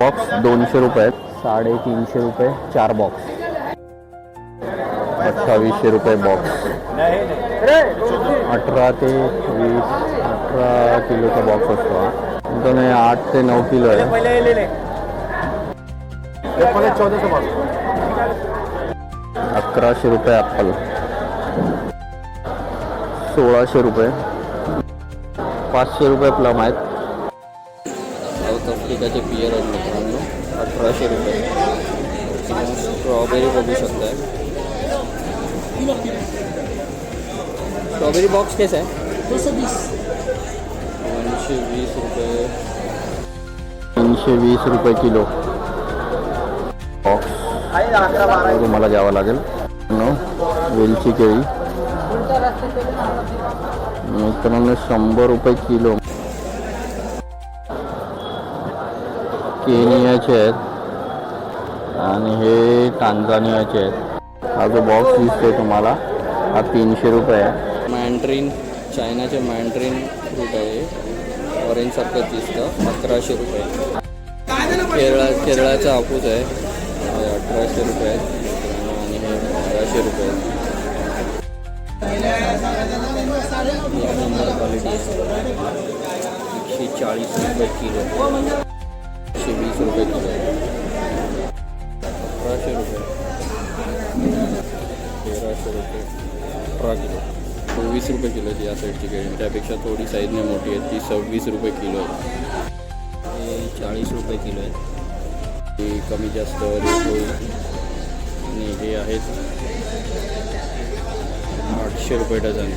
Box 200 रुपये आहेत. 350 रुपये 4 बॉक्स. 2800 रुपये बॉक्स. 18 ते 20 18 किलोचा बॉक्स असतो हा. नंतर 8 ते 9 किलो आहे. 1100 रुपये ॲपल. 1600 रुपये. 500 रुपये प्लम आहेत. साऊथ आफ्रिकाचे पियर आहेत मित्रांनो. 1800 रुपये. स्ट्रॉबेरी बघू शकताय. स्ट्रॉबेरी बॉक्स कैसा है? 220 रुपये. 320 रुपये किलो बॉक्स. तुम्हाला द्यावं लागेल. वेलची केळी मित्रांनो 100 रुपये किलो. केनियाचे आहेत आणि हे टांझानियाचे आहेत. हा जो बॉक्स दिसतोय तुम्हाला हा 300 रुपये आहे. मँड्रीन चायनाचे मँड्रीन फ्रूट आहे. ऑरेंज सारखं दिसतं. 1100 रुपये. केरळाचा हापूस आहे. 1800 रुपये आहेत आणि हे 1200 रुपये आहेत. क्वालिटी 140 रुपये किलो. 120 रुपये किलो. 1800 रुपये. 1300 रुपये. 18 किलो. 24 रुपये किलोची या साईडची केळी. त्यापेक्षा थोडी साईजने मोठी आहे. ती 26 रुपये किलो आहे. हे 40 रुपये किलो आहे. ती कमी जास्त रेट होईल. आणि हे आहेत 800 रुपये डझन.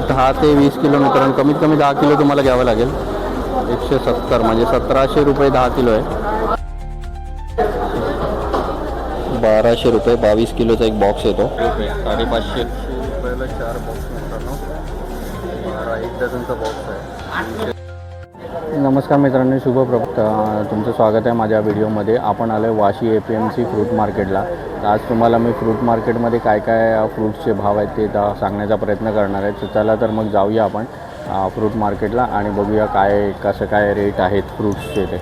10 ते 20 किलो मित्रांनो. कमीत कमी 10 किलो तुम्हाला घ्यावं लागेल. 170 म्हणजे 1700 रुपये 10 किलो आहे. 1200 रुपये 22 किलोचा एक बॉक्स येतो. 550 रुपयाला 4 बॉक्स मित्रांनो. 1 डझनचा बॉक्स आहे. नमस्कार मित्रांनो, शुभ प्रभात. तुमचं स्वागत आहे माझ्या व्हिडिओमध्ये. आपण आलो आहे वाशी APMC फ्रूट मार्केटला. आज तुम्हाला मी फ्रूट मार्केटमध्ये काय काय फ्रूट्सचे भाव आहेत ते सांगण्याचा प्रयत्न करणार आहे. तर चला तर मग जाऊया आपण फ्रूट मार्केटला आणि बघूया कसं काय रेट आहेत फ्रूट्सचे ते.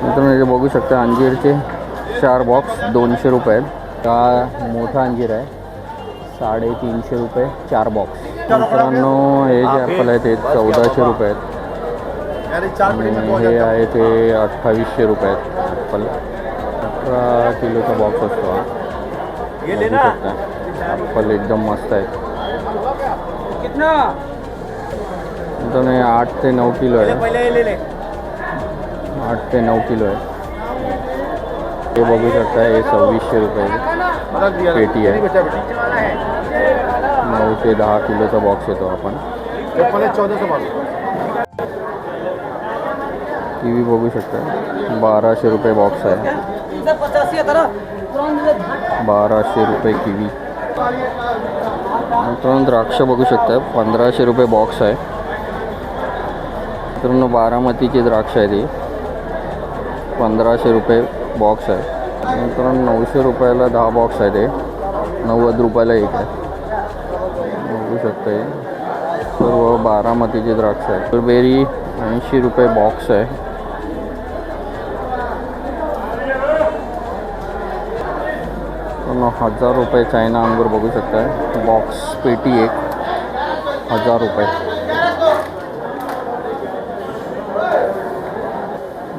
मित्रांनो हे बघू शकता अंजीरचे 4 बॉक्स 200 रुपये आहेत. हा मोठा अंजीर आहे 350 रुपये 4 बॉक्स. मित्रांनो हे जे ॲपल आहे ते 1400 रुपये आहेत. हे आहे ते 2800 रुपये आहेत. ॲपल 18 किलोचा बॉक्स असतो हा. बघू शकता ॲपल एकदम मस्त आहे. मित्रांनो हे 8 ते 9 किलो आहे. 8 ते 9 किलो आहे. हे बघू शकता हे 2600 रुपये पेटी आहे. 9 ते 10 किलोचा बॉक्स येतो आपण. किवी बघू शकता 1200 रुपये बॉक्स आहे. 1200 रुपये किवी. मित्रांनो द्राक्ष बघू शकता 1500 रुपये बॉक्स आहे. मित्रांनो बारामतीची द्राक्ष आहे ती 1500 रुपये बॉक्स आहे. मित्रांनो 900 रुपयाला 10 बॉक्स आहे ते. 90 रुपयाला एक आहे. बघू शकता सर्व बारामतीची द्राक्ष आहे. स्ट्रॉबेरी 80 रुपये बॉक्स आहे. 1000 रुपये चायना अंगूर बघू शकता बॉक्स पेटी एक 1000 रुपये.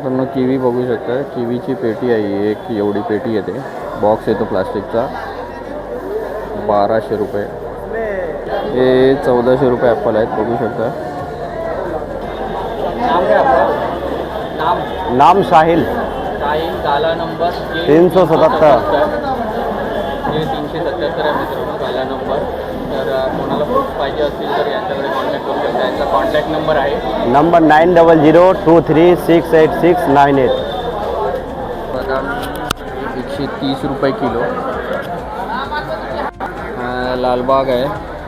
तर किवी बघू शकता किवीची पेटी आहे एक एवढी पेटी येते. बॉक्स येतो प्लास्टिकचा 1200 रुपये. हे 1400 रुपये ॲपल आहेत बघू शकता. नाम साहिल. काला नंबर 377. हे 377 आहे मित्रांनो काला नंबर. तर कोणाला फ्रूट्स पाहिजे असतील तर यांच्याकडे कॉन्टॅक्ट करू शकता. यांचा कॉन्टॅक्ट नंबर आहे नंबर 9002366998. बदाम 130 रुपये किलो. लालबाग आहे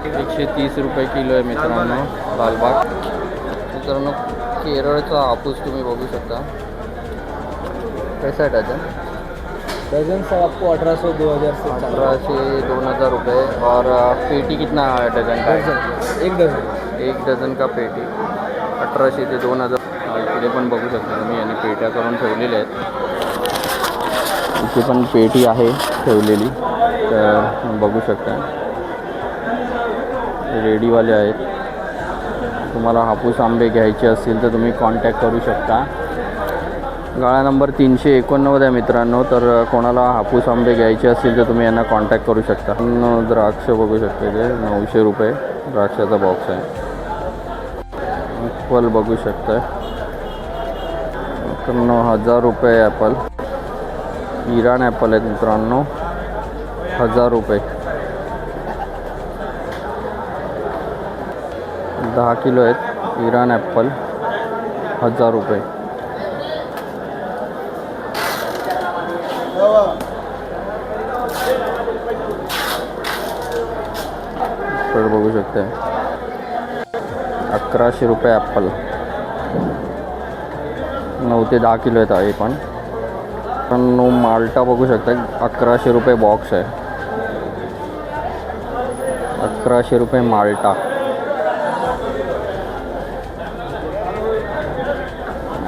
130 रुपये किलो आहे मित्रांनो लालबाग. मित्रांनो केरळचा हापूस तुम्ही बघू शकता. कैसा है डजन? डजन सर आपको 1800 2000 से 2000 रुपये. और पेटी कितना है डजन का? एक डजन. एक डज़न का पेटी 1800 से 2000. इकडे पण बघू शकता तुम्ही, यांनी पेट्या करून ठेवलेल्या आहेत. इथे पण पेटी आहे ठेवलेली, तर बघू शकता रेडीवाले आहेत. तुम्हाला हापूस आंबे घ्यायचे असतील तर तुम्ही कॉन्टॅक्ट करू शकता. गाळा नंबर 389 आहे मित्रांनो. तर कोणाला हापूस आंबे घ्यायचे असतील तर तुम्ही यांना कॉन्टॅक्ट करू शकता. द्राक्ष बघू शकता, इथे 900 रुपये द्राक्षाचा बॉक्स आहे. ॲपल बघू शकता, मित्रांनो 1000 रुपये ॲपल. इराण ॲपल आहेत मित्रांनो, 1000 रुपये. 10 किलो आहेत इराण ॲपल, 1000 रुपये. तर बघू शकता 1100 रुपये ॲपल. 9 ते 10 किलो आहेत हे पण. माल्टा बघू शकता 1100 रुपये बॉक्स आहे. 1100 रुपये माल्टा.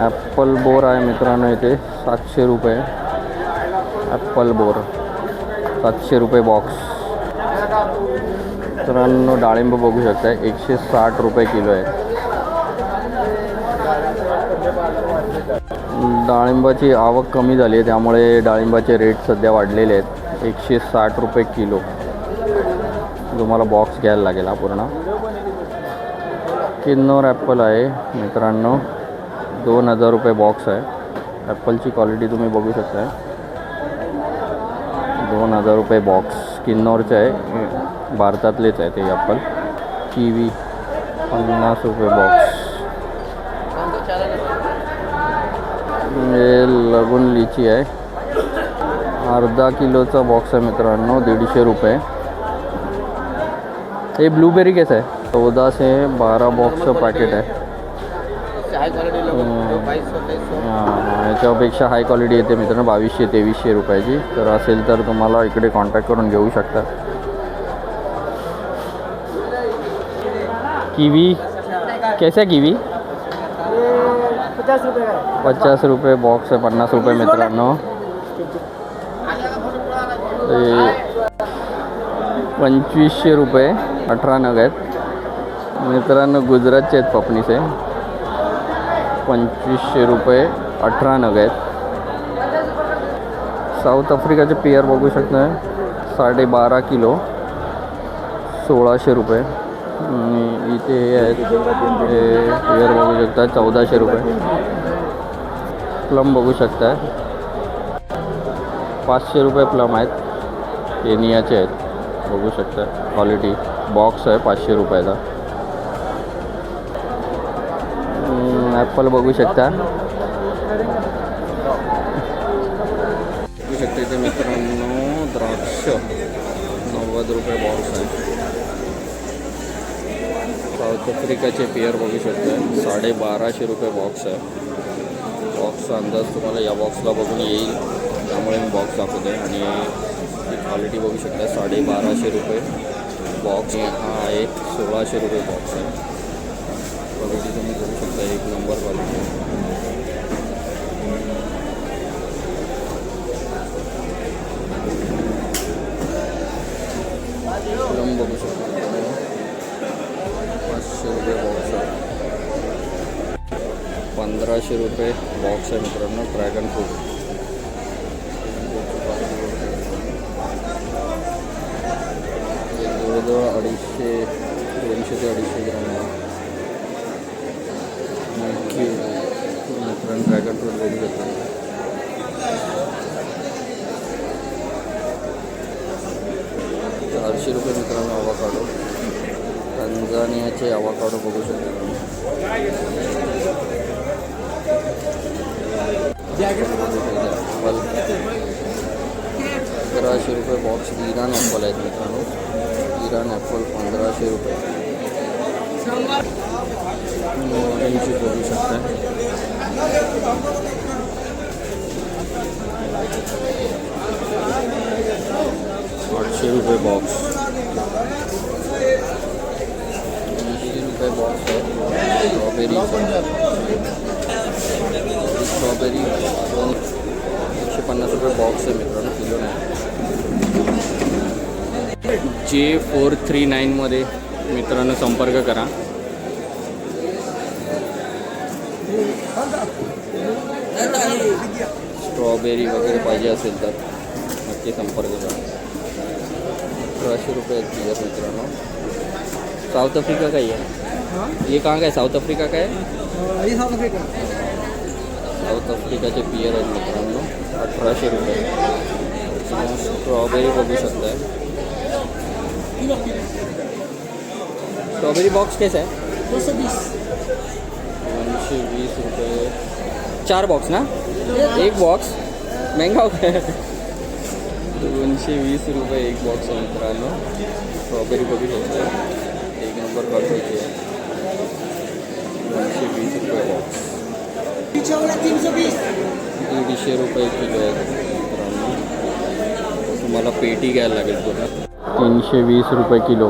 ॲपल बोर आहे मित्रांनो इथे 700 रुपये. ॲपल बोर 700 रुपये बॉक्स. मित्रांनो डाळिंब बघू शकता 160 रुपये किलो आहे. डाळिंबाची आवक कमी झाली आहे त्यामुळे डाळिंबाचे रेट सध्या वाढलेले आहेत. 160 रुपये किलो. तुम्हाला बॉक्स घ्यायला लागेल हा पूर्ण. किन्नौर ॲपल आहे मित्रांनो, 2000 रुपये बॉक्स आहे. ॲपलची क्वालिटी तुम्ही बघू शकता, 2000 रुपये बॉक्स. किन्नौरचे आहे, भारतातलेच आहे ते ॲपल. किवी 50 रुपये बॉक्स. हे लगून लिची आहे, अर्धा किलोचा बॉक्स आहे मित्रांनो, 150 रुपये. हे ब्लूबेरी कैसा आहे? 14 से 12 बॉक्सचं पॅकेट आहे. याच्यापेक्षा हाय क्वालिटी येते मित्रांनो, 2200-2300 रुपयाची. तर असेल तर तुम्हाला इकडे कॉन्टॅक्ट करून घेऊ शकता. कीवी कैसा कीवी? 50 रुपये का. 50 रुपये बॉक्स आहे, 50 रुपये मित्रांनो. 2500 रुपये 18 नग आहेत मित्रांनो. गुजरातचे आहेत पपनीचे. 2500 रुपये 18 नग आहेत. साऊथ आफ्रिकाचे पेयर बघू शकता 12.5 किलो 1600 रुपये. इथे हे आहेत, हे पेयर बघू शकता 1400 रुपये. प्लम बघू शकता 500 रुपये प्लम आहेत. केनियाचे आहेत बघू शकता, क्वालिटी बॉक्स आहे 500 रुपयाचा. ॲपल बघू शकता इथे मित्रांनो. द्राक्ष 90 रुपये बॉक्स आहे. साऊथ आफ्रिकाचे पेयर बघू शकता 1250 रुपये बॉक्स आहे. बॉक्सचा अंदाज तुम्हाला या बॉक्सला बघून येईल, त्यामुळे मी बॉक्स दाखवते. आणि क्वालिटी बघू शकता 1250 रुपये बॉक्स. हा आहे 1600 रुपये बॉक्स आहे. क्वालिटी तुम्ही बघू शकता, एक नंबर क्वालिटी. प्लम बघू शकता 500 रुपये बॉक्स आहे. 1500 रुपये बॉक्स आहे मित्रांनो. ड्रॅगन फ्रूट जवळजवळ 200 ते 250 ग्राम. मित्रांनो ड्रॅगन फ्रूट बघू शकता 400 रुपये मित्रांनो. अवाकाडो तंजानियाचे अवाकाडो बघू शकता. 1500 रुपये बॉक्स. इराण ॲपल आहेत मित्रांनो. इराण ॲपल 1500 रुपये. ऑरेंजची बघू शकता 800 रुपये बॉक्स. 80 रुपये बॉक्स आहे. स्ट्रॉबेरी स्ट्रॉबेरी 150 रुपये बॉक्स आहे मित्रांनो, किलो नाही. J439मध्ये मित्रांनो संपर्क करा. स्ट्रॉबेरी वगैरे पाहिजे असेल तर नक्की संपर्क करा. 1800 रुपये किलो मित्रांनो. साऊथ अफ्रीका का ही है, ये कहाँ का है? साऊथ अफ्रीका का है. साऊथ अफ्रिकाचे पियर आहेत मित्रांनो, 1800 रुपये. स्ट्रॉबेरी बघू शकताय. स्ट्रॉबेरी बॉक्स कैसा है? 220 रुपये 4 बॉक्स ना, एक बॉक्स महंगा हो गया. 220 रुपये एक बॉक्स आहे मित्रांनो. स्ट्रॉबेरी बघू शकताय, एक नंबर क्वालिटीची आहे. 220 रुपये बॉक्स. 150 रुपये किलो आहे मित्रांनो. तुम्हाला पेटी घ्यायला लागेल पूर्ण. 320 रुपये किलो.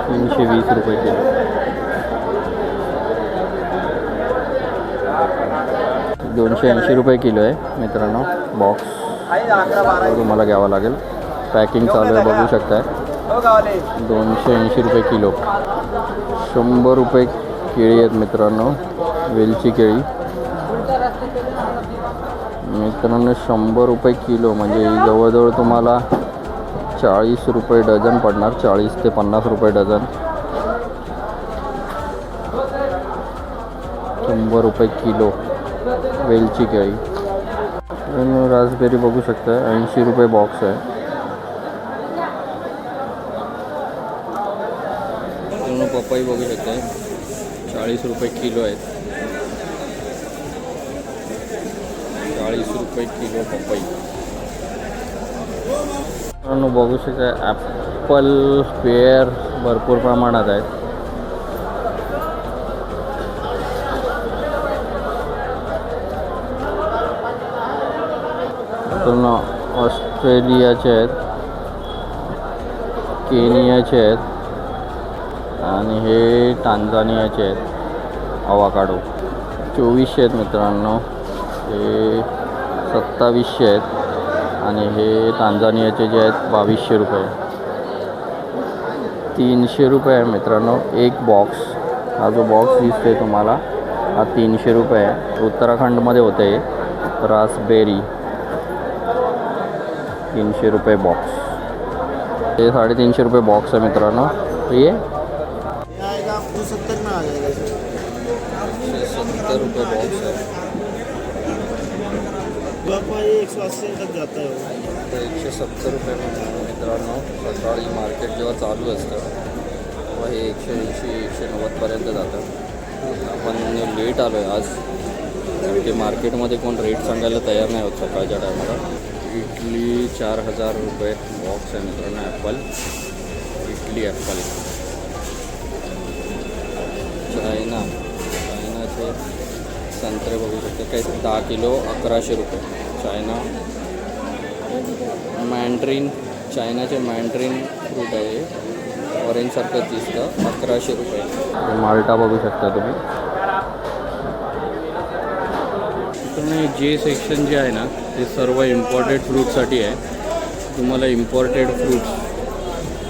320 रुपये किलो. 280 रुपये किलो आहे मित्रांनो बॉक्स. तुम्हाला घ्यावं लागेल. पॅकिंग चालू आहे बघू शकताय. 280 रुपये किलो. 100 रुपये केळी आहेत मित्रांनो, वेलची केळी मित्रांनो. 100 रुपये किलो म्हणजे जवळजवळ तुम्हाला 40 रुपये डझन पडणार. 40 ते 50 रुपये डझन. 100 रुपये किलो वेलची केळी. रासबेरी बघू शकता, 80 रुपये बॉक्स आहे. पूर्ण पपई बघू शकता, 40 रुपये किलो आहेत. 40 रुपये किलो पपई. बघू शकता ॲपल पेअर भरपूर प्रमाणात आहेत. ऑस्ट्रेलियाचे आहेत, केनियाचे आहेत आणि हे टांझानियाचे आहेत. अवाकाडो 2400 आहेत मित्रांनो, हे 2700 आहेत आणि हे टांझानियाचे जे आहेत 2200 रुपये. 300 रुपये आहे मित्रांनो एक बॉक्स. हा जो बॉक्स दिसतोय तुम्हाला हा 300 रुपये आहे. उत्तराखंडमध्ये होते हे. रासबेरी 300 रुपये बॉक्स. हे 350 रुपये बॉक्स है मित्रांनो. ये 70 रुपये बॉक्स है. 180 तक जाता है. 170 रुपये मित्रांनो. सकाळी मार्केट जेव्हा चालू असतं तेव्हा हे 180-190 पर्यंत जातं. आपण लेट आलो आहे आज, ते मार्केटमध्ये कोण रेट सांगायला तयार नाही होत सकाळच्या टायमाला. इडली 4000 रुपये बॉक्स आहे मित्रांनो. Apple idli Apple. चायनाचे संत्रे बघू शकते काय 10 किलो 1100 रुपये. मँड्रीन चायनाचे मँड्रीन फ्रूट आहे, ऑरेंजसारखं दिसतं. 1100 रुपये. माल्टा बघू शकता तुम्ही. जे सेक्शन जे आहे ना ते सर्व इम्पॉर्टेड फ्रूटसाठी आहे. तुम्हाला इम्पॉर्टेड फ्रूट्स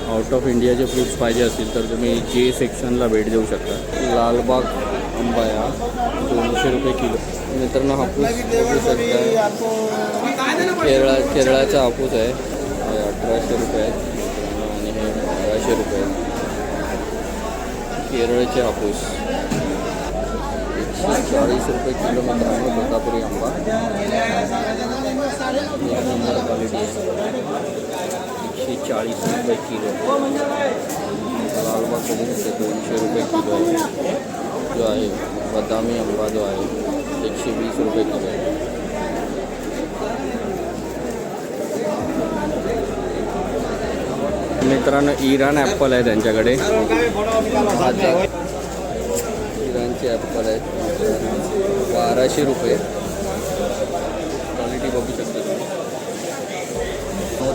आउट ऑफ इंडियाचे फ्रूट्स पाहिजे असतील तर तुम्ही जे सेक्शनला भेट देऊ शकता. लालबाग आंबा या 200 रुपये किलो मित्रांनो. हापूस बघू शकता, केरळाचा हापूस आहे 1800 रुपये आहेत मित्रांनो आणि हे 1200 रुपये आहेत. केरळचे हापूस 140 रुपये किलो मित्रांनो. तोतापुरी आंबा एक नंबर क्वालिटी आहे. 140 रुपये किलो. लालबाग बघू शकते 200 रुपये किलो आहे. जो आहे बदामी आंबा जो आहे 120 रुपये किलो आहे. मित्रांनो इराण ॲपल आहे त्यांच्याकडे. इराणचे ॲपल आहेत 1200 रुपये. क्वालिटी बघू शकता तुम्ही.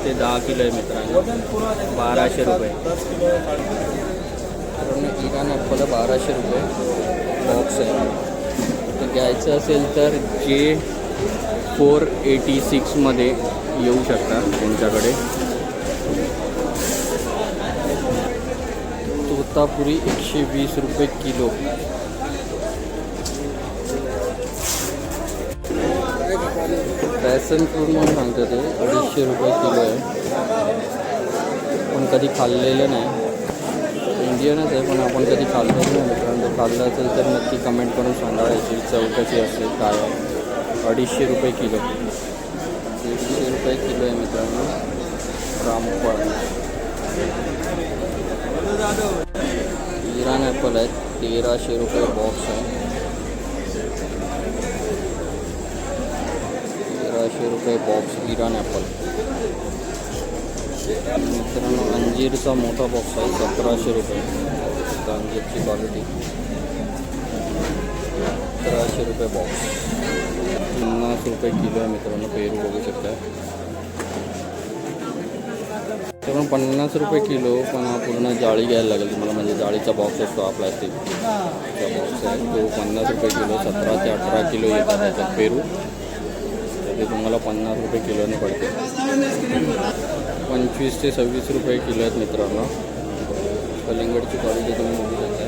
ते 10 किलो आहे मित्रांनो. 1200 रुपये. ड्रॅगन ॲपल 1200 रुपये बॉक्स आहे. तर घ्यायचं असेल तर J486मध्ये येऊ शकता त्यांच्याकडे. तोतापुरी 120 रुपये किलो. पॅसन फ्रूट म्हणून सांगतं ते 250 रुपये किलो आहे. पण कधी खाल्लेलं नाही, इंडियनच आहे पण आपण कधी खाल्लेलं नाही मित्रांनो. खाल्लं असेल तर नक्की कमेंट करून सांगा याची चव कशी असते काय आहे. 250 रुपये किलो, 150 रुपये किलो आहे मित्रांनो. रामफळ इराण ॲपल आहेत 1300 रुपये बॉक्स आहे. 1300 रुपये बॉक्स इराण ॲपल. मित्रांनो अंजीरचा मोठा बॉक्स आहे 1700 रुपये. अंजीरची क्वालिटी 1700 रुपये बॉक्स. 50 रुपये किलो आहे मित्रांनो. पेरू बघू शकता. तर 50 रुपये किलो, पण हा पूर्ण जाळी घ्यायला लागेल तुम्हाला, म्हणजे जाळीचा बॉक्स असतो हा प्लॅस्टिकचा बॉक्स आहे तो. 50 रुपये किलो. 17 ते 18 किलो येतात त्याच्यात पेरू. तर ते तुम्हाला 50 रुपये किलोने पडते. 25 ते 26 रुपये किलो आहेत मित्रांनो. कलिंगडची क्वालिटी तुम्ही बघू शकता.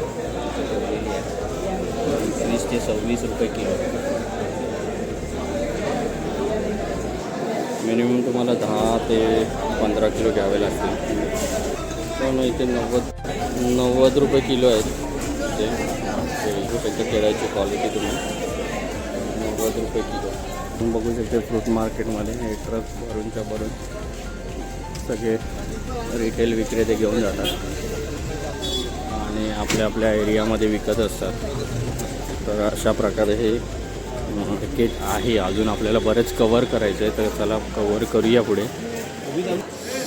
25 ते 26 रुपये किलो. मिनिमम तुम्हाला 10 ते 15 किलो घ्यावे लागतील. पण इथे 90 रुपये किलो आहेत ते. बघू शकता केळ्याची क्वालिटी तुम्ही 90 रुपये किलो. तुम्ही बघू शकता फ्रूट मार्केटमध्ये हे ट्रक भरूनच्या भरून सगळे रिटेल विक्रेते घेऊन जातात आणि आपल्या आपल्या एरियामध्ये विकत असतात. तर अशा प्रकारे हे मार्केट आहे. अजून आपल्याला बरेच कवर करायचं आहे, तर चला कवर करूया पुढे.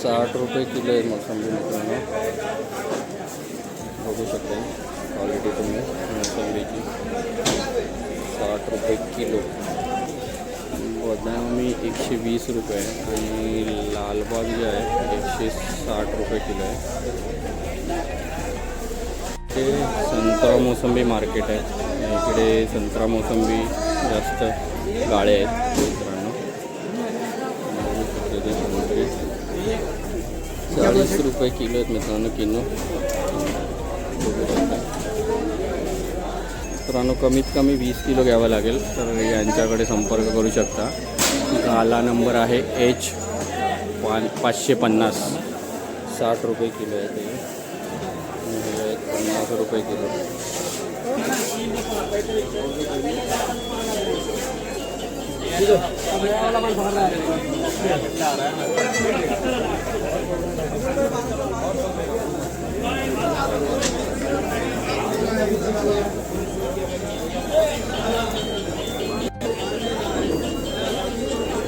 60 रुपये किलो आहे मोसंबी मित्रांनो. बघू शकता क्वालिटी तुम्ही मोसंबीची 60 रुपये किलो. बदामी 120 रुपये आणि लालबाग जे आहे 160 रुपये किलो आहे. ते संत्रा मोसंबी मार्केट आहे. इकडे संत्रा मोसंबी जास्त गाळे आहेत मित्रांनो. 40 रुपये किलो आहेत मित्रांनो किलो. मित्रांनो कमीत कमी 20 किलो घ्यावं लागेल, तर यांच्याकडे संपर्क करू शकता. गाला नंबर आहे H550. 60 रुपये किलो आहे ते. 50 रुपये किलो.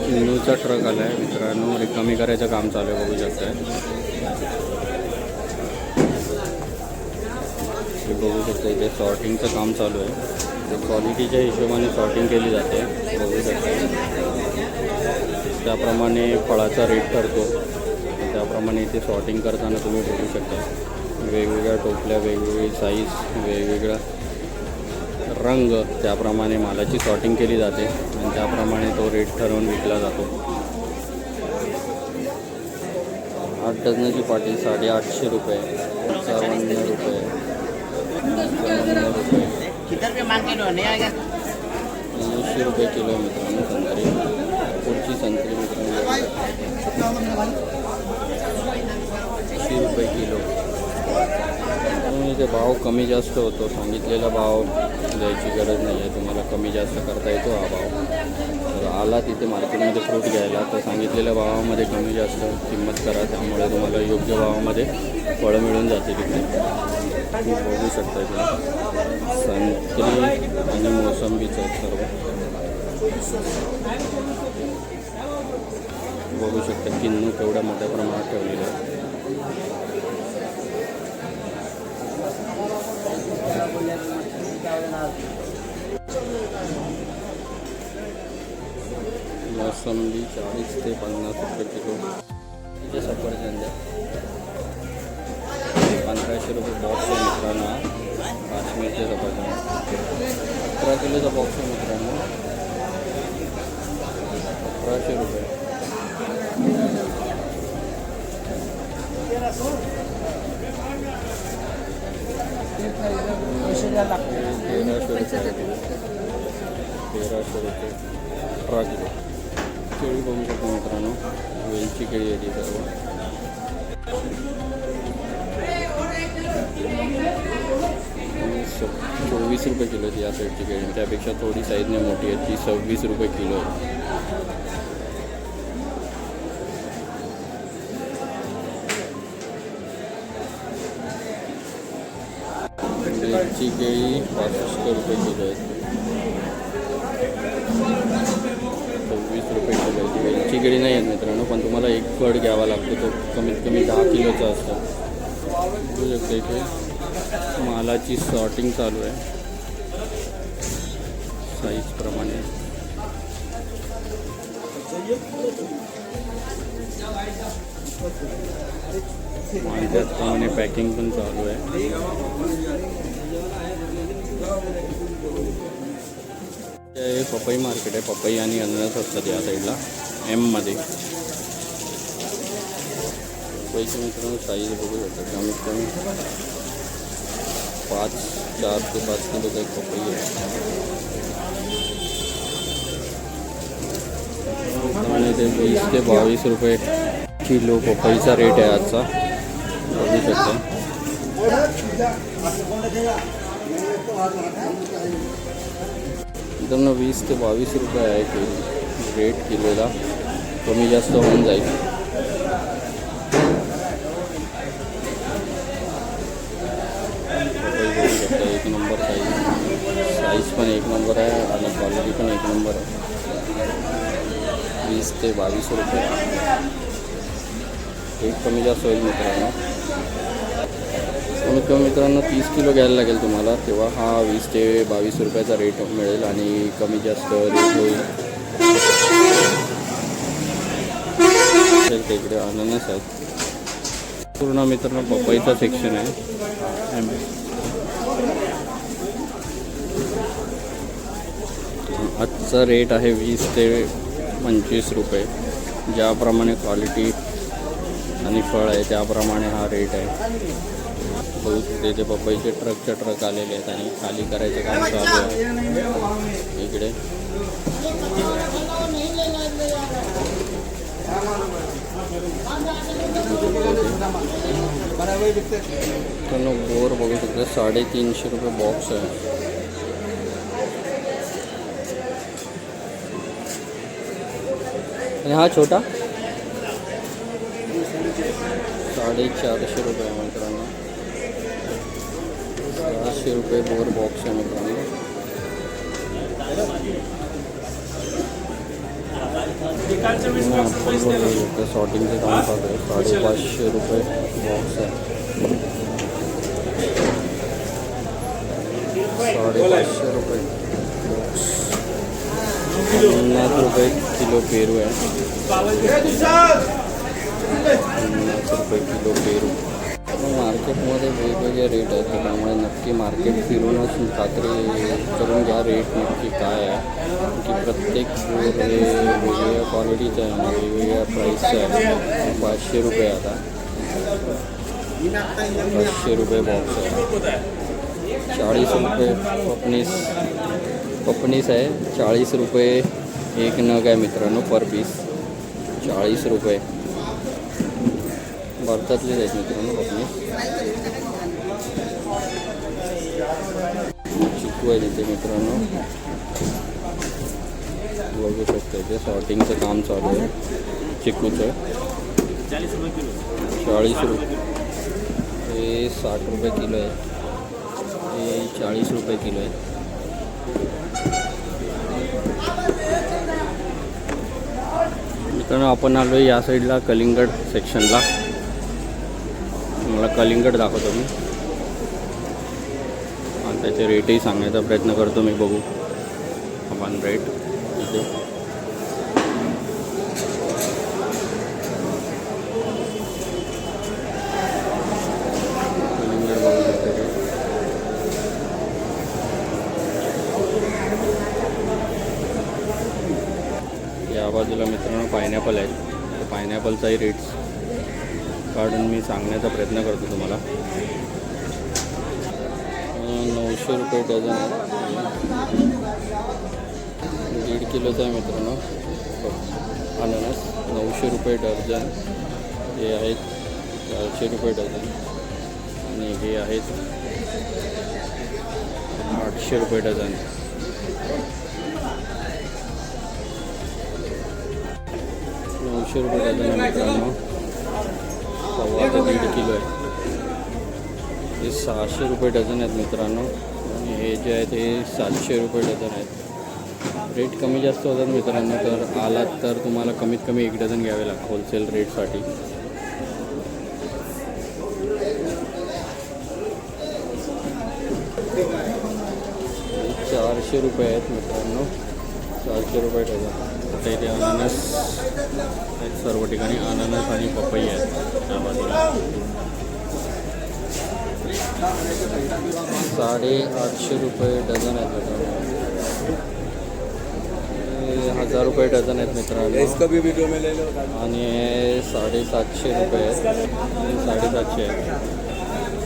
किन्नूचा ट्रक आला आहे मित्रांनो. रिकामी करायचं काम चालू आहे बघू शकताय. बघू शकता इथे सॉर्टिंगचं काम चालू आहे. ते क्वालिटीच्या हिशोबाने सॉर्टिंग केली जाते बघू शकता. त्याप्रमाणे फळाचा रेट ठरतो. त्याप्रमाणे इथे सॉर्टिंग करताना तुम्ही बघू शकता. वेगवेगळ्या टोपल्या, वेगवेगळी साईज, वेगवेगळा रंग, त्याप्रमाणे मालाची सॉर्टिंग केली जाते आणि त्याप्रमाणे तो रेट ठरवून विकला जातो. 8 डझनाची पाटी 850 रुपये. 55 रुपये. 300 रुपये किलो मित्रांनो. संत्री पुढची संत्री मित्रांनो 80 रुपये किलो. इथे भाव कमी जास्त होतो. सांगितलेला भाव द्यायची गरज नाही आहे तुम्हाला. कमी जास्त करता येतो हा भाव. तर आला तिथे मार्केटमध्ये फ्रूट घ्यायला तर सांगितलेल्या भावामध्ये कमी जास्त किंमत करा. त्यामुळे तुम्हाला योग्य भावामध्ये फळं मिळून जाते तिथे. तुम्ही बघू शकता तुम्ही संत्री आणि मोसंबीचं सर्व बघू शकता. किन्नू केवढ्या मोठ्या प्रमाणात ठेवलेलं आहे. मोसंबी 40 ते 50 रुपये किलो. तिथे सफरचंद 1500 रुपये बॉक्स आहे मित्रांनो. साईजचे सफरचंद 11 किलोचा बॉक्स आहे मित्रांनो, 1100 रुपये. 1300 रुपये 18 किलो. केळी बघू शकतो मित्रांनो, वेलची केळी आहे ती सर्व. 24 रुपये किलो आहे या साईडची केळी. त्यापेक्षा थोडी साईजने मोठी आहे ती 26 रुपये किलो आहे. वेलची केळी 65 रुपये किलो आहे. 26 रुपये किलो आहे. वेलची केळी नाही आहेत मित्रांनो, पण तुम्हाला एक फळ घ्यावा लागतो, तो कमीत कमी 10 किलोचा असतो. बघू शकता इथे मालाची सॉर्टिंग चालू आहे साईजप्रमाणे. आणि त्याचप्रमाणे पॅकिंग पण चालू आहे. हे पपई मार्केट आहे. पपई आणि अननस असतात या साईडला एममध्ये. पपईची मित्रांनो साईज बघू शकता, कमीत कमी 4 ते 5 किलोचा एक पपई आहे. आणि ते 20 ते 22 रुपये किलो पपईचा रेट आहे आजचा, बघू शकता. मित्रांनो 20 ते 22 रुपये आहे की रेट किलोला, कमी जास्त होऊन जाईल. एक नंबर साईज पण एक नंबर आहे आणि क्वालिटी पण एक नंबर आहे. 20 ते 22 रुपये एक कमी जास्त होईल मित्रांनो. कमीत कमी मित्रांनो 30 किलो घ्यायला लागेल तुम्हाला, तेव्हा हा 20 ते 22 रुपयाचा रेट मिळेल आणि कमी जास्त रेट होईल. इकडे अननस आहेत. पूर्ण मित्रांनो पपईचा सेक्शन आहे. आजचा रेट आहे 20 ते 25 रुपये. ज्याप्रमाणे क्वालिटी आणि फळ आहे त्याप्रमाणे हा रेट आहे. बहुत तिथे पपईचे ट्रकच्या ट्रक आलेले आहेत आणि खाली करायचं काम चालू आहे इकडे. बोर बघू शकता, 350 रुपये बॉक्स आहे. आणि हा छोटा 450 रुपये मित्रांनो. 400 रुपये बोर बॉक्स आहे मित्रांनो. शॉर्टिंगचं काम चालू आहे. 550 रुपये बॉक्स आहे. 550 रुपये बॉक्स. 50 रुपये किलो पेरू आहे. 50 रुपये किलो पेरू. मार्केटमध्ये वेगवेगळे रेट आहेत, त्यामुळे नक्की मार्केट फिरूनच खात्री करून घ्या रेट नक्की काय आहे. की प्रत्येक बोर हे वेगवेगळ्या क्वालिटीचं आहे आणि वेगवेगळ्या प्राईसचं आहे. 500 रुपये आता 500 रुपये बॉक्स आहे. 40 रुपये पपनीस आहे. 40 रुपये एक नग आहे मित्रांनो पर पीस. 40 रुपये भारतातलेच आहेत मित्रांनो पपनीस. चिकू आहे तिथे मित्रांनो, बघू शकता. इथे सॉर्टिंगचं काम चालू आहे चिकूचं. 40 रुपये. हे 60 रुपये किलो आहे. हे 40 रुपये किलो आहे. मित्रांनो आपण आलो आहे या साईडला कलिंगड सेक्शनला. मला कलिंगड दाखवतो मी आणि त्याचे रेटही सांगण्याचा प्रयत्न करतो मी. बघू आपण रेट इथे. कलिंगड बघू शकतो. या बाजूला मित्रांनो पायनॅपल आहेत. तर पायनॅपलचाही रेट्स काढून मी सांगण्याचा प्रयत्न करतो तुम्हाला. 900 रुपये डझन आहे. 1.5 किलोचा आहे मित्रांनो अननस. 900 रुपये डझन. हे आहेत 400 रुपये डझन आणि हे आहेत 800 रुपये डझन. ₹900 डझन आहे मित्रांनो. 1.25 किलो आहे. हे 600 रुपये डझन आहेत मित्रांनो आणि हे जे आहेत हे 700 रुपये डझन आहेत. रेट कमी जास्त होतात मित्रांनो. तर आलात तर तुम्हाला कमीत कमी 1 डझन घ्यावे लागतात होलसेल रेटसाठी. 400 रुपये आहेत मित्रांनो. 400 रुपये डझन. आता इथे अननस आहेत. सर्व ठिकाणी अननस आणि पपई आहेत त्या बाजूला. 850 रुपये डझन आहेत मित्रांनो. 1000 रुपये डझन आहेत मित्रांनो. आणि 750 रुपये आहेत. 750 आहेत.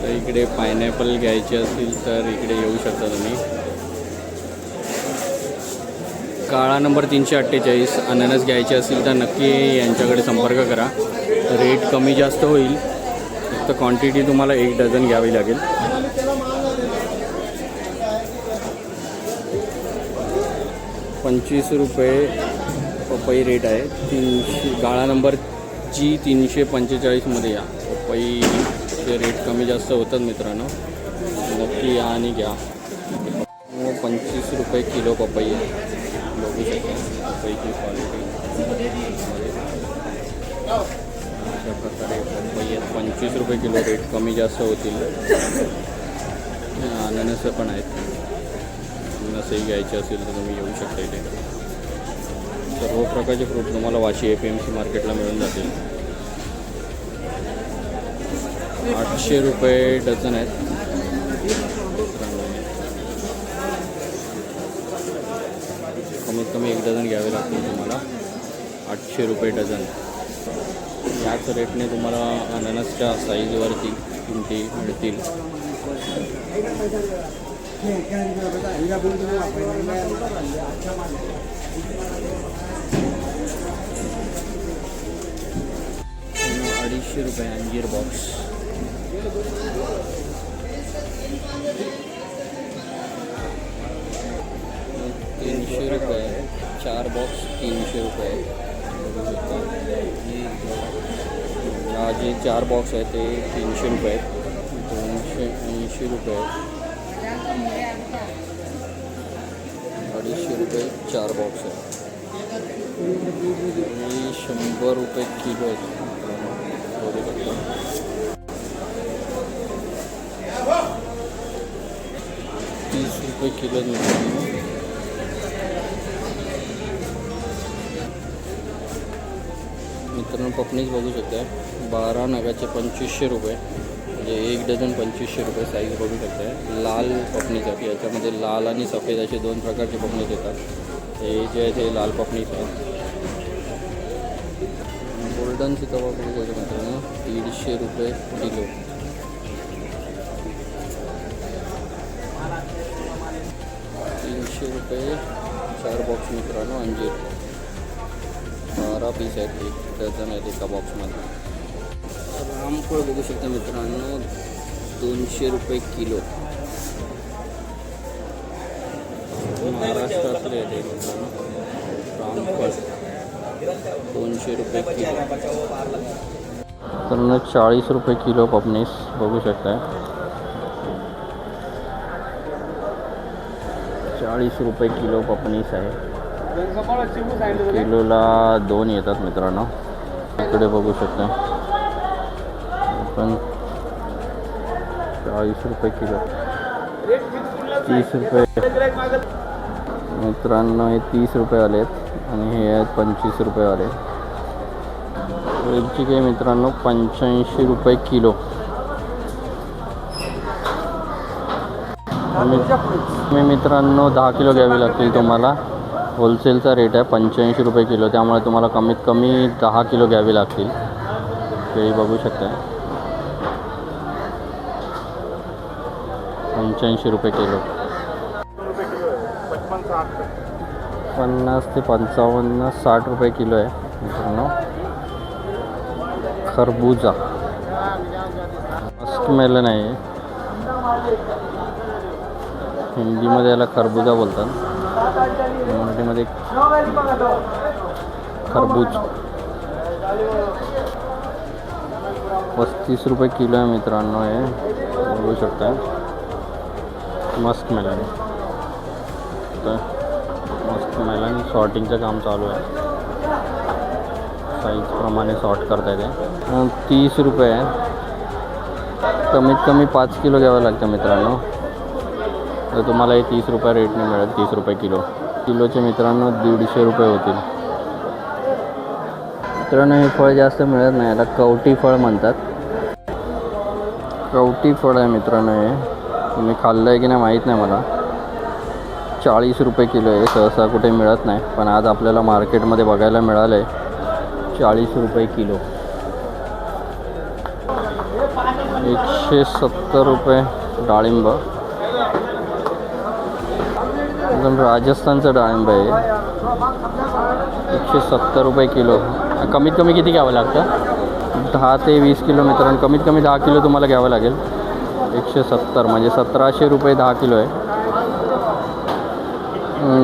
तर इकडे पायनॅपल घ्यायचे असतील तर इकडे येऊ शकता तुम्ही. काळा नंबर 348. अननस घ्यायचे असतील तर नक्की यांच्याकडे संपर्क करा. रेट कमी जास्त होईल. फक्त क्वांटिटी तुम्हाला 1 डझन घ्यावी लागेल. ₹25 पपई रेट आहे. 300 काळा नंबर G 345मध्ये या. पपईचे रेट कमी जास्त होतात मित्रांनो. नक्की या आणि घ्या. ₹25 किलो पपई आहे. बघू शकता पपईची क्वालिटी. अशा प्रकारे पपई आहेत. ₹25 किलो. रेट कमी जास्त होतील. अननस पण आहेत. अननसही घ्यायचे असेल तर तुम्ही येऊ शकता. इथे सर्व प्रकारचे फ्रूट तुम्हाला वाशी APMC मार्केटला मिळून जातील. 800 रुपये डझन आहेत. कमीत कमी 1 डझन घ्यावे लागतील तुम्हाला. 800 रुपये डझन. याच रेटने तुम्हाला अननसच्या साईजवरती किमती मिळतील. ₹250 अंजीर बॉक्स. ₹300. 4 बॉक्स ₹300. हा जे 4 बॉक्स आहेत ते ₹300 आहेत. ₹280. ₹250 4 बॉक्स आहेत. आणि ₹100 किलो आहेत. ₹30 किलो मित्रांनो. पपनीज बघू शकता. 12 नगाचे ₹2500. म्हणजे 1 डझन ₹2500. साईज बघू शकता. लाल पपनीज आहे. याच्यामध्ये लाल आणि सफेद असे 2 प्रकारचे पपनीज येतात. हे जे आहे ते लाल पपनीज आहे. गोल्डन सीताफळ बघू शकता मित्रांनो. ₹150 किलो. ₹300 4 बॉक्स मित्रांनो. अंजीर 12 पीस आहेत. 1 डझन आहेत एका बॉक्समध्ये. रामफळ बघू शकता मित्रांनो. ₹200 किलो. महाराष्ट्रातले येते मित्रांनो. रामफळ ₹200 किलो. तर ₹40 किलो पपनीस बघू शकता. ₹40 किलो पपनीस आहे. किलोला 2 येतात मित्रांनो. इकडे बघू शकता पण ₹40 किलो. ₹30 मित्रांनो. हे ₹30 आले आहेत आणि हे आहेत ₹25 आले. वेलची काही मित्रांनो ₹85 किलो. मी मित्रांनो 10 किलो घ्यावी लागतील तुम्हाला. होलसेलचा रेट आहे 85 रुपये किलो, त्यामुळे तुम्हाला कमीत कमी 10 किलो घ्यावी लागतील. केळी बघू शकता 85 रुपये किलो. 50 ते 55 60 रुपये किलो आहे मित्रांनो. खरबूजा मस्क मेलन आहे, हिंदीमध्ये याला खरबूजा बोलतात, मराठीमध्ये खरबूज. 35 रुपये किलो आहे मित्रांनो. हे बघू शकता मस्क मेलन. तर मस्क मेलन सॉर्टिंगचं काम चालू आहे, साईजप्रमाणे सॉर्ट करता येते. 30 रुपये आहे. कमीत कमी 5 किलो घ्यावं लागतं मित्रांनो, तर तुम्हाला हे 30 रुपये रेटने मिळेल. 30 रुपये किलो. किलोचे मित्रांनो 150 रुपये होतील. मित्रांनो हे फळ जास्त मिळत नाही, याला कवटी फळ म्हणतात. कवटी फळ आहे मित्रांनो. हे तुम्ही खाल्लं आहे की नाही माहीत नाही मला. 40 रुपये किलो आहे. सहसा कुठे मिळत नाही, पण आज आपल्याला मार्केटमध्ये बघायला मिळालं आहे 40 रुपये किलो. 170 रुपये डाळिंब. एकदम राजस्थानचं डाळिंब आहे. 170 रुपये किलो. कमीत कमी किती घ्यावं लागतं? 10 ते 20 किलो मित्रांनो. कमीत कमी 10 किलो तुम्हाला घ्यावं लागेल. 170 म्हणजे 1700 रुपये 10 किलो आहे.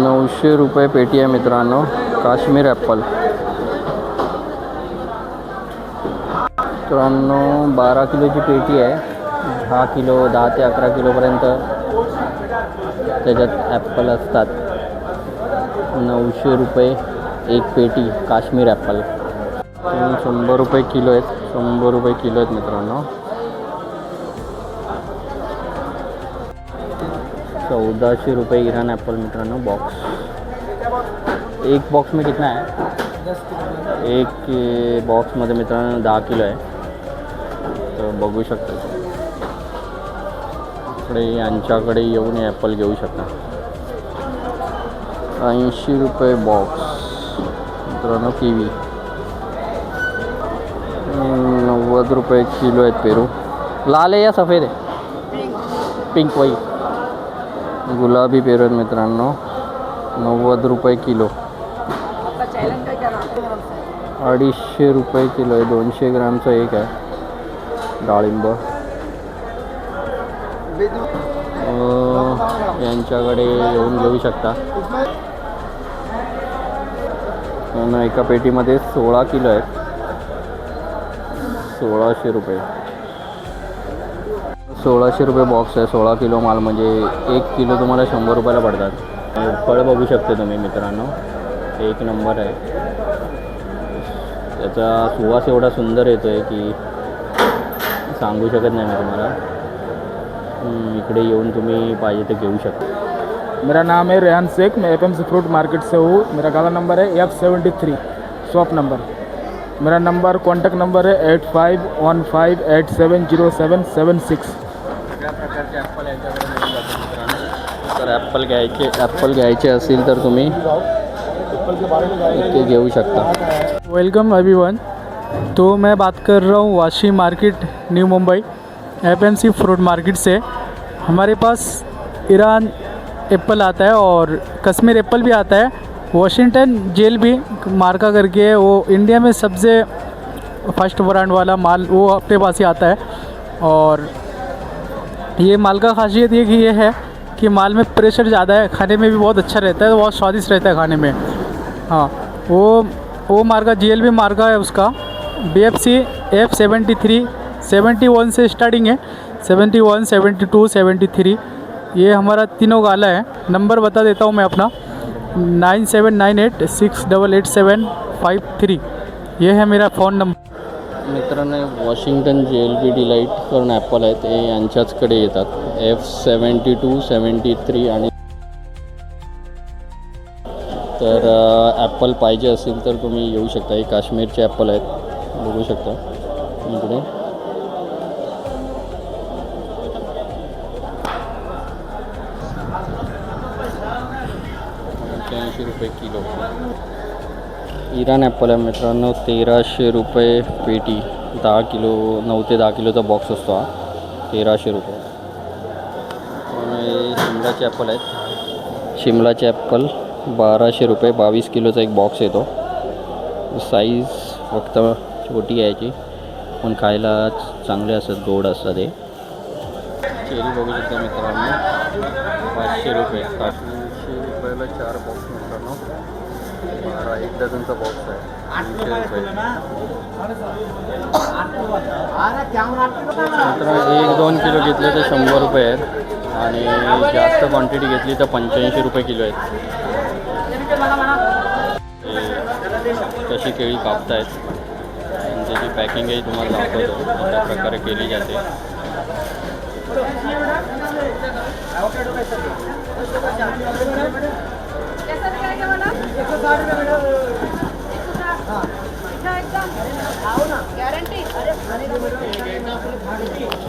900 रुपये पेटी आहे मित्रांनो. काश्मीर ॲपल मित्रांनो 12 किलोची पेटी आहे. 10 किलो 10 ते 11 किलोपर्यंत त्याच्यात ॲपल असतात. 900 रुपये एक पेटी काश्मीर ॲपल. 100 रुपये किलो आहेत. 100 रुपये किलो आहेत मित्रांनो. 1400 रुपये ईरान ॲपल मित्रांनो बॉक्स. एक बॉक्स में कितना है? एक बॉक्समध्ये मित्रांनो 10 किलो आहे. तर बघू शकता इकडे यांच्याकडे येऊन ॲपल घेऊ शकता. 80 रुपये बॉक्स मित्रांनो किवी. 90 रुपये किलो आहेत पेरू. लाल आहे या सफेद आहे? पिंक वाई. गुलाबी पेरू आहेत मित्रांनो. 90 रुपये किलो. 250 रुपये किलो आहे. 200 ग्रामचं एक आहे डाळिंब. यांच्याकडे येऊन घेऊ शकता. एका पेटीमध्ये 16 किलो आहेत. 1600 रुपये. 1600 रुपये बॉक्स आहे. 16 किलो माल म्हणजे 1 किलो तुम्हाला 100 रुपयाला पडतात. फळ बघू शकते तुम्ही मित्रांनो. एक नंबर आहे. त्याचा सुवास एवढा सुंदर येतो आहे की सांगू शकत नाही मी तुम्हाला. इकडे येऊन तुम्ही पाहिजे ते घेऊ शकता. मेरा नाम है रेहान शेख. मैं एपीएमसी फ्रूट मार्केट से हूँ. मेरा गाला नंबर है F73 शॉप नंबर. मेरा नंबर कॉन्टैक्ट नंबर है 8515870776. सगळ्या प्रकारचे ॲपल यांच्याकडे मिळून जातात मित्रांनो. तर ॲपल घ्यायचे असेल तर तुम्ही इथे घेऊ शकता. Welcome everyone. तो मैं बात कर रहा हूँ Vashi market new Mumbai APMC fruit market से. हमारे पास ईरान एप्पल आता है और कश्मीर एप्पल भी आता है. वॉशिंगटन जेल भी मार्का करके है, वो इंडिया में सबसे फर्स्ट ब्रांड वाला माल वो अपने पास ही आता है. और ये माल का खासियत ये है कि माल में प्रेशर ज़्यादा है, खाने में भी बहुत अच्छा रहता है, बहुत स्वादिष्ट रहता है खाने में. हाँ वो मार्का GLB मार्का है उसका. BFC F73 71 से स्टार्टिंग है. 71 72 73 ये हमारा तीनों गाला है. नंबर बता देता हूँ मैं अपना 9798688753. ये है मेरा फ़ोन नंबर. मित्रांनो वॉशिंग्टन JLB डिलाईट करून ॲपल आहेत. ते यांच्याचकडे येतात. F72 73 आणि तर ॲपल पाहिजे असेल तर तुम्ही येऊ शकता. हे काश्मीरचे ॲपल आहेत बघू शकता इकडे. रुपये किलो. इराण ॲपल आहे मित्रांनो, 1300 रुपये पेटी. 10 किलो 9 ते 10 किलोचा बॉक्स असतो हा, 1300 रुपये. आणि शिमलाचे ॲपल आहेत. शिमलाचे ॲपल 1200 रुपये. 22 किलोचा एक बॉक्स येतो. साईज फक्त छोटी यायची, पण खायला चांगले असतात, गोड असतात ते. चेरी बघू शकता मित्रांनो, 500 रुपये. 300 रुपयाला 4 बॉक्स मित्रांनो. 1 डझनचा बॉक्स आहे, 300 रुपये. मित्रांनो 1-2 किलो घेतले तर 100 रुपये आहेत, आणि जास्त क्वांटिटी घेतली तर 85 रुपये किलो आहेत. कशी केळी कापतायत आणि त्याची पॅकिंगही तुम्हाला दाखवतो, अशा प्रकारे केली जाते.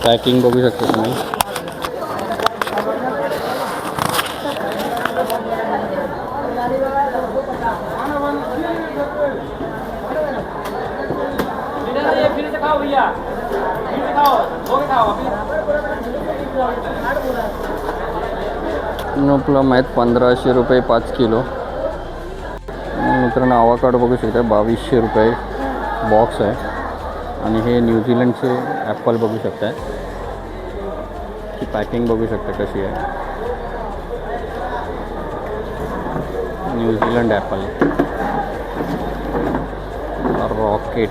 पॅकिंग बघू शकता तुम्ही. प्लम आहेत 1500 रुपये 5 किलो. मित्रांनो आवाकाडो बघू शकता, 2200 रुपये बॉक्स आहे. आणि हे न्यूझीलंडचे ॲपल बघू शकता, ही पॅकिंग बघू शकता कशी आहे. New Zealand Apple rocket.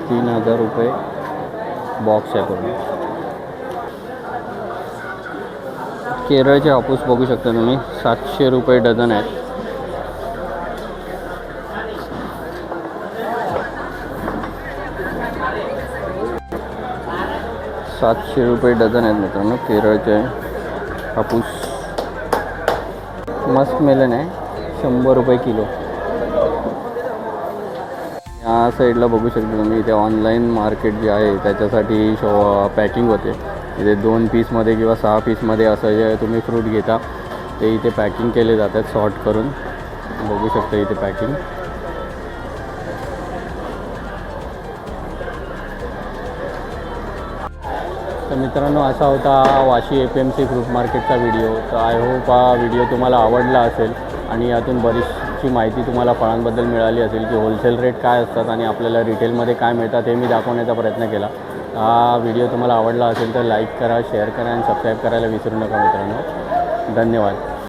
₹3000 बॉक्स आहे पूर्ण. केरळचे हापूस बघू शकता तुम्ही, 700 रुपये डझन आहेत. ₹700 डझन आहेत मित्रांनो केरळचे हापूस. मस्क मेलन आहे 100 रुपये किलो. या साईडला बघू शकता तुम्ही, इथे ऑनलाईन मार्केट जे आहे त्याच्यासाठी पॅकिंग होते. इथे 2 पीसमध्ये किंवा 6 पीसमध्ये असं जे तुम्ही फ्रूट घेता ते इथे पॅकिंग केले जातात सॉर्ट करून. बघू शकता इथे पॅकिंग. तर मित्रांनो असा होता वाशी APMC फ्रूट मार्केटचा व्हिडिओ. तर आय होप हा व्हिडिओ तुम्हाला आवडला असेल आणि यातून बरीचशी माहिती तुम्हाला फळांबद्दल मिळाली असेल की होलसेल रेट काय असतात आणि आपल्याला रिटेलमध्ये काय मिळतात हे मी दाखवण्याचा प्रयत्न केला. हा व्हिडिओ तुम्हाला आवडला असेल तर लाईक करा, शेअर करा आणि सबस्क्राईब करायला विसरू नका मित्रांनो. धन्यवाद.